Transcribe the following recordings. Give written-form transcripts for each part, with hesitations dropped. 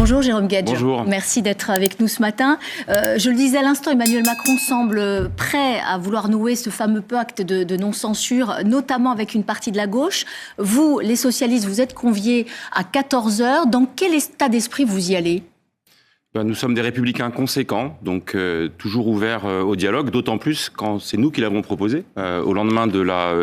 Bonjour Jérôme Guedj. Bonjour. Merci d'être avec nous ce matin. Je le disais à l'instant, Emmanuel Macron semble prêt à vouloir nouer ce fameux pacte de non-censure, notamment avec une partie de la gauche. Vous, les socialistes, vous êtes conviés à 14h. Dans quel état d'esprit vous y allez ? Nous sommes des républicains conséquents, donc toujours ouverts au dialogue, d'autant plus quand c'est nous qui l'avons proposé, au lendemain de la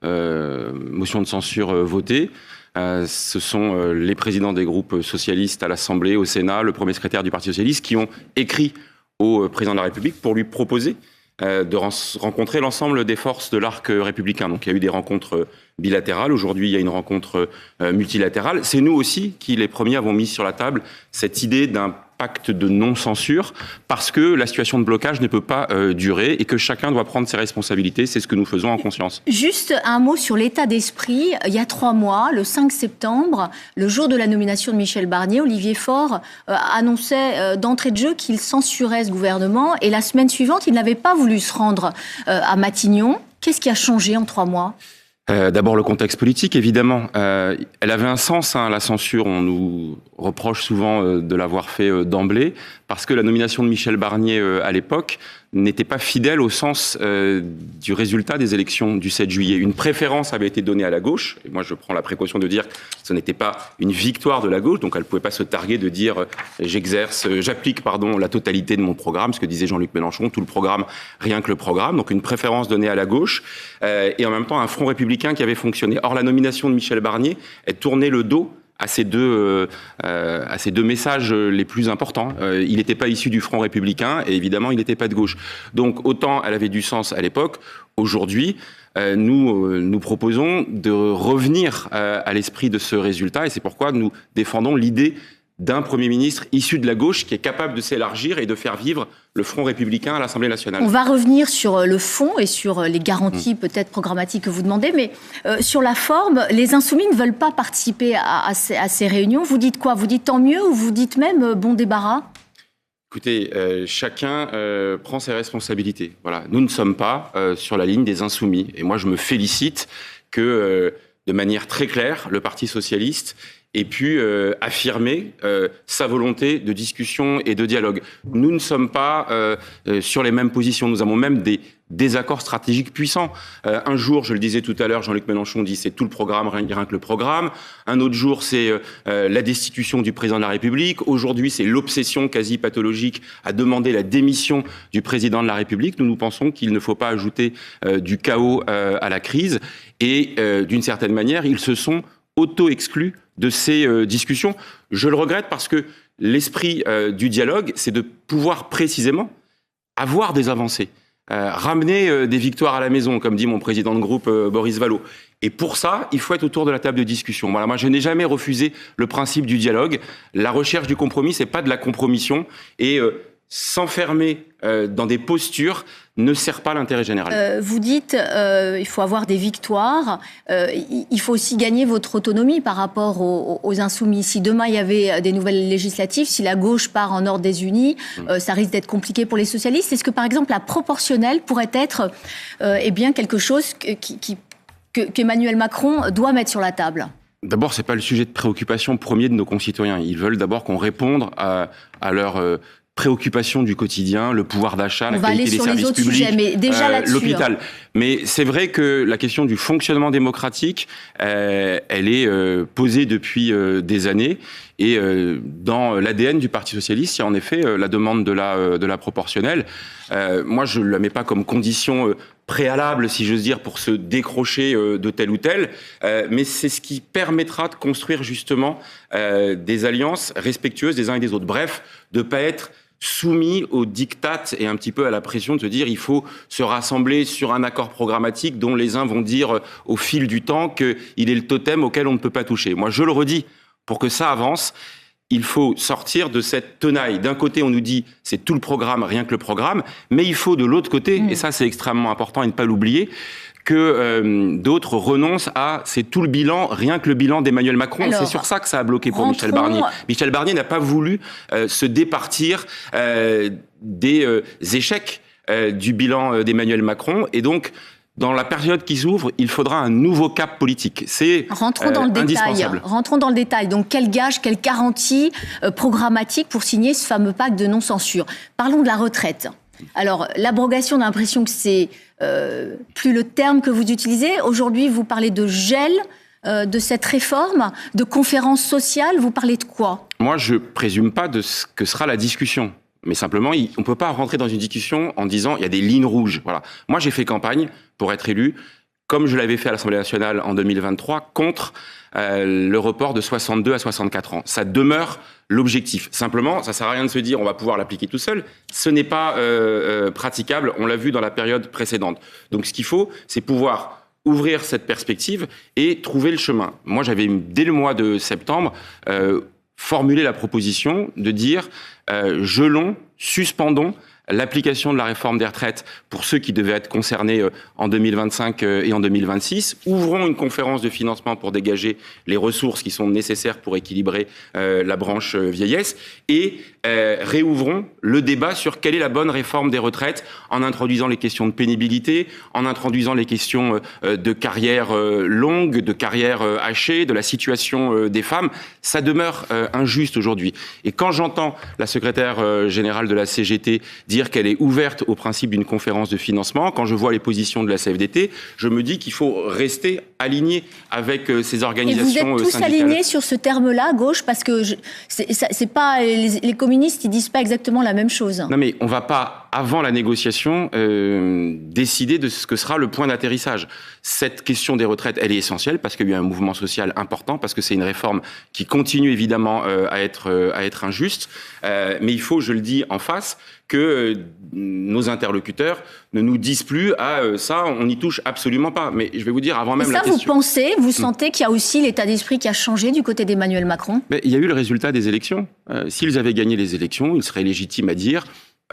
motion de censure votée. Ce sont les présidents des groupes socialistes à l'Assemblée, au Sénat, le premier secrétaire du Parti socialiste, qui ont écrit au président de la République pour lui proposer de rencontrer l'ensemble des forces de l'arc républicain. Donc il y a eu des rencontres bilatérales, aujourd'hui il y a une rencontre multilatérale. C'est nous aussi qui, les premiers, avons mis sur la table cette idée d'un pacte de non-censure, parce que la situation de blocage ne peut pas durer et que chacun doit prendre ses responsabilités. C'est ce que nous faisons en conscience. Juste un mot sur l'état d'esprit. Il y a 3 mois, le 5 septembre, le jour de la nomination de Michel Barnier, Olivier Faure annonçait d'entrée de jeu qu'il censurait ce gouvernement. Et la semaine suivante, il n'avait pas voulu se rendre à Matignon. Qu'est-ce qui a changé en 3 mois ? D'abord le contexte politique, évidemment. Elle avait un sens, la censure. On nous reproche souvent de l'avoir fait d'emblée, parce que la nomination de Michel Barnier à l'époque n'était pas fidèle au sens du résultat des élections du 7 juillet. Une préférence avait été donnée à la gauche, et moi je prends la précaution de dire que ce n'était pas une victoire de la gauche, donc elle ne pouvait pas se targuer de dire j'applique la totalité de mon programme, ce que disait Jean-Luc Mélenchon, tout le programme, rien que le programme, donc une préférence donnée à la gauche, et en même temps un front républicain qui avait fonctionné. Or la nomination de Michel Barnier, elle tournait le dos à ces deux messages les plus importants. Il n'était pas issu du Front républicain et évidemment, il n'était pas de gauche. Donc, autant elle avait du sens à l'époque, aujourd'hui, nous proposons de revenir à l'esprit de ce résultat et c'est pourquoi nous défendons l'idée d'un Premier ministre issu de la gauche qui est capable de s'élargir et de faire vivre le Front républicain à l'Assemblée nationale. On va revenir sur le fond et sur les garanties peut-être programmatiques que vous demandez, mais sur la forme, les Insoumis ne veulent pas participer à ces réunions. Vous dites quoi ? Vous dites tant mieux ou vous dites même bon débarras ? Écoutez, chacun prend ses responsabilités. Voilà. Nous ne sommes pas sur la ligne des Insoumis. Et moi, je me félicite que, de manière très claire, le Parti socialiste ait pu affirmer sa volonté de discussion et de dialogue. Nous ne sommes pas sur les mêmes positions. Nous avons même des désaccords stratégiques puissants. Un jour, je le disais tout à l'heure, Jean-Luc Mélenchon dit c'est tout le programme, rien que le programme. Un autre jour, c'est la destitution du président de la République. Aujourd'hui, c'est l'obsession quasi pathologique à demander la démission du président de la République. Nous pensons qu'il ne faut pas ajouter du chaos à la crise. Et d'une certaine manière, ils se sont auto-exclus de ces discussions. Je le regrette parce que l'esprit du dialogue, c'est de pouvoir précisément avoir des avancées, ramener des victoires à la maison, comme dit mon président de groupe Boris Vallaud. Et pour ça, il faut être autour de la table de discussion. Voilà, moi, je n'ai jamais refusé le principe du dialogue. La recherche du compromis, c'est pas de la compromission. Et s'enfermer dans des postures ne sert pas l'intérêt général. Vous dites il faut avoir des victoires, il faut aussi gagner votre autonomie par rapport aux Insoumis. Si demain il y avait des nouvelles législatives, si la gauche part en ordre des unis, ça risque d'être compliqué pour les socialistes. Est-ce que par exemple la proportionnelle pourrait être quelque chose qu'Emmanuel Macron doit mettre sur la table ? D'abord, c'est pas le sujet de préoccupation premier de nos concitoyens. Ils veulent d'abord qu'on réponde à leurs préoccupations du quotidien, le pouvoir d'achat, la qualité des services publics, sujets, mais déjà là-dessus, l'hôpital. Mais c'est vrai que la question du fonctionnement démocratique, elle est posée depuis des années. Et dans l'ADN du Parti socialiste, il y a en effet la demande de la proportionnelle. Moi, je ne la mets pas comme condition préalable, si j'ose dire, pour se décrocher de tel ou tel, mais c'est ce qui permettra de construire justement des alliances respectueuses des uns et des autres. Bref, de ne pas être soumis aux diktats et un petit peu à la pression de se dire il faut se rassembler sur un accord programmatique dont les uns vont dire au fil du temps qu'il est le totem auquel on ne peut pas toucher. Moi, je le redis, pour que ça avance, il faut sortir de cette tenaille. D'un côté, on nous dit c'est tout le programme, rien que le programme, mais il faut de l'autre côté, et ça c'est extrêmement important et ne pas l'oublier, que d'autres renoncent à c'est tout le bilan, rien que le bilan d'Emmanuel Macron. C'est sur ça que ça a bloqué pour Michel Barnier. Michel Barnier n'a pas voulu se départir des échecs du bilan d'Emmanuel Macron, et donc dans la période qui s'ouvre, il faudra un nouveau cap politique. C'est indispensable. Rentrons dans le détail. Donc, quel gage, quelle garantie programmatique pour signer ce fameux pacte de non-censure? Parlons de la retraite. Alors, l'abrogation, on a l'impression que c'est plus le terme que vous utilisez. Aujourd'hui, vous parlez de gel de cette réforme, de conférence sociale. Vous parlez de quoi? Moi, je présume pas de ce que sera la discussion. Mais simplement, on ne peut pas rentrer dans une discussion en disant il y a des lignes rouges. Voilà. Moi, j'ai fait campagne pour être élu, comme je l'avais fait à l'Assemblée nationale en 2023, contre le report de 62 à 64 ans. Ça demeure l'objectif. Simplement, ça ne sert à rien de se dire on va pouvoir l'appliquer tout seul. Ce n'est pas praticable. On l'a vu dans la période précédente. Donc, ce qu'il faut, c'est pouvoir ouvrir cette perspective et trouver le chemin. Moi, j'avais, dès le mois de septembre, formulé la proposition de dire gelons, suspendons l'application de la réforme des retraites pour ceux qui devaient être concernés en 2025 et en 2026. Ouvrons une conférence de financement pour dégager les ressources qui sont nécessaires pour équilibrer la branche vieillesse et réouvrons le débat sur quelle est la bonne réforme des retraites en introduisant les questions de pénibilité, en introduisant les questions de carrière longue, de carrière hachée, de la situation des femmes. Ça demeure injuste aujourd'hui. Et quand j'entends la secrétaire générale de la CGT dire qu'elle est ouverte au principe d'une conférence de financement, quand je vois les positions de la CFDT, je me dis qu'il faut rester aligné avec ces organisations syndicales. Et vous êtes tous alignés sur ce terme-là, gauche, parce que c'est pas les communistes, ils disent pas exactement la même chose. Non mais on va pas, avant la négociation, décider de ce que sera le point d'atterrissage. Cette question des retraites, elle est essentielle parce qu'il y a eu un mouvement social important, parce que c'est une réforme qui continue évidemment à être injuste. Mais il faut, je le dis en face, que nos interlocuteurs ne nous disent plus ça, on n'y touche absolument pas. Mais je vais vous dire avant même la question. Vous sentez qu'il y a aussi l'état d'esprit qui a changé du côté d'Emmanuel Macron? Mais il y a eu le résultat des élections. S'ils avaient gagné les élections, il serait légitime à dire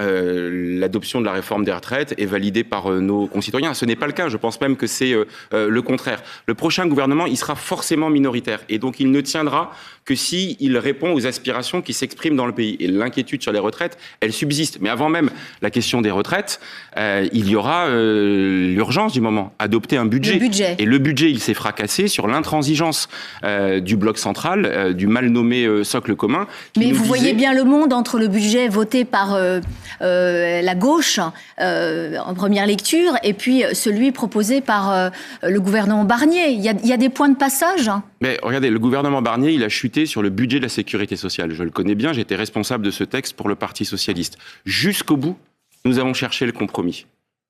l'adoption de la réforme des retraites est validée par nos concitoyens. Ce n'est pas le cas. Je pense même que c'est le contraire. Le prochain gouvernement, il sera forcément minoritaire. Et donc, il ne tiendra que s'il répond aux aspirations qui s'expriment dans le pays. Et l'inquiétude sur les retraites, elle subsiste. Mais avant même la question des retraites, il y aura l'urgence du moment. Adopter un budget. Et le budget, il s'est fracassé sur l'intransigeance du bloc central, du mal nommé socle commun. Mais vous voyez bien le monde entre le budget voté par la gauche en première lecture et puis celui proposé par le gouvernement Barnier. Il y a des points de passage. Mais regardez, le gouvernement Barnier, il a chuté sur le budget de la sécurité sociale. Je le connais bien, j'étais responsable de ce texte pour le Parti socialiste. Jusqu'au bout, nous avons cherché le compromis.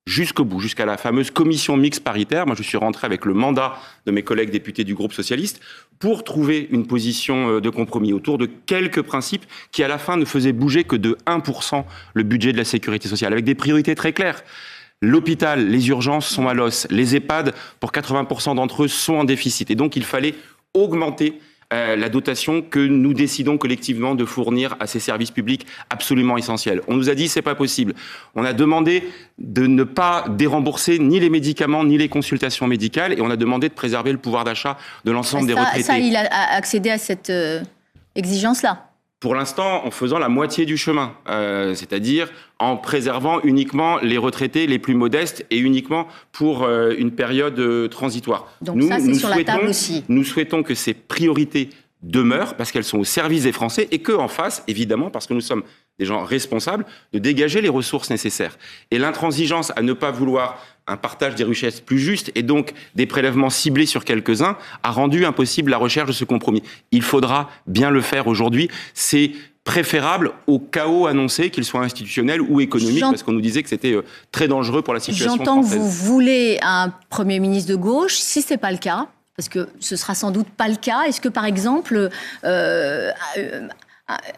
Jusqu'au bout, jusqu'à la fameuse commission mixte paritaire. Moi, je suis rentré avec le mandat de mes collègues députés du groupe socialiste pour trouver une position de compromis autour de quelques principes qui, à la fin, ne faisaient bouger que de 1% le budget de la sécurité sociale, avec des priorités très claires. L'hôpital, les urgences sont à l'os. Les EHPAD, pour 80% d'entre eux, sont en déficit. Et donc, il fallait augmenter la dotation que nous décidons collectivement de fournir à ces services publics absolument essentiels. On nous a dit c'est pas possible. On a demandé de ne pas dérembourser ni les médicaments ni les consultations médicales et on a demandé de préserver le pouvoir d'achat de l'ensemble des retraités. Ça, il a accédé à cette exigence-là. Pour l'instant, en faisant la moitié du chemin, c'est-à-dire en préservant uniquement les retraités les plus modestes et uniquement pour une période transitoire. Donc nous, ça, c'est sur la table aussi. Nous souhaitons que ces priorités demeurent parce qu'elles sont au service des Français et qu'en face, évidemment, parce que nous sommes des gens responsables, de dégager les ressources nécessaires. Et l'intransigeance à ne pas vouloir un partage des richesses plus juste et donc des prélèvements ciblés sur quelques-uns a rendu impossible la recherche de ce compromis. Il faudra bien le faire aujourd'hui. C'est préférable au chaos annoncé, qu'il soit institutionnel ou économique, parce qu'on nous disait que c'était très dangereux pour la situation française. J'entends que vous voulez un Premier ministre de gauche. Si ce n'est pas le cas, parce que ce sera sans doute pas le cas, est-ce que par exemple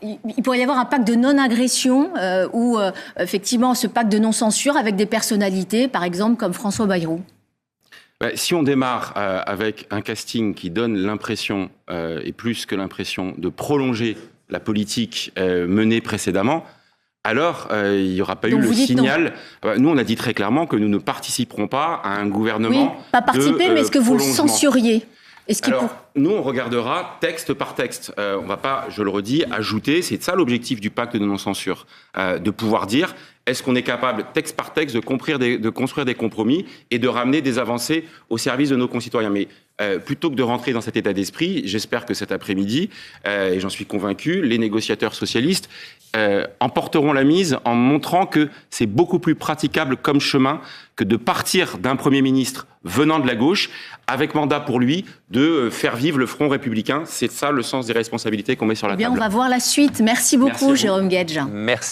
il pourrait y avoir un pacte de non-agression ou effectivement ce pacte de non-censure avec des personnalités, par exemple comme François Bayrou? Si on démarre avec un casting qui donne l'impression, et plus que l'impression, de prolonger la politique menée précédemment, alors il n'y aura pas eu le signal. Nous, on a dit très clairement que nous ne participerons pas à un gouvernement. Oui, pas participer, mais est-ce que vous le censuriez? Nous, on regardera texte par texte. On va pas, je le redis, ajouter. C'est ça l'objectif du pacte de non-censure, de pouvoir dire est-ce qu'on est capable, texte par texte, de construire des compromis et de ramener des avancées au service de nos concitoyens. Mais plutôt que de rentrer dans cet état d'esprit, j'espère que cet après-midi, et j'en suis convaincu, les négociateurs socialistes emporteront la mise en montrant que c'est beaucoup plus praticable comme chemin que de partir d'un Premier ministre venant de la gauche, avec mandat pour lui de faire vivre le front républicain. C'est ça le sens des responsabilités qu'on met sur la table. On va voir la suite. Merci beaucoup, Jérôme Guedj. Merci.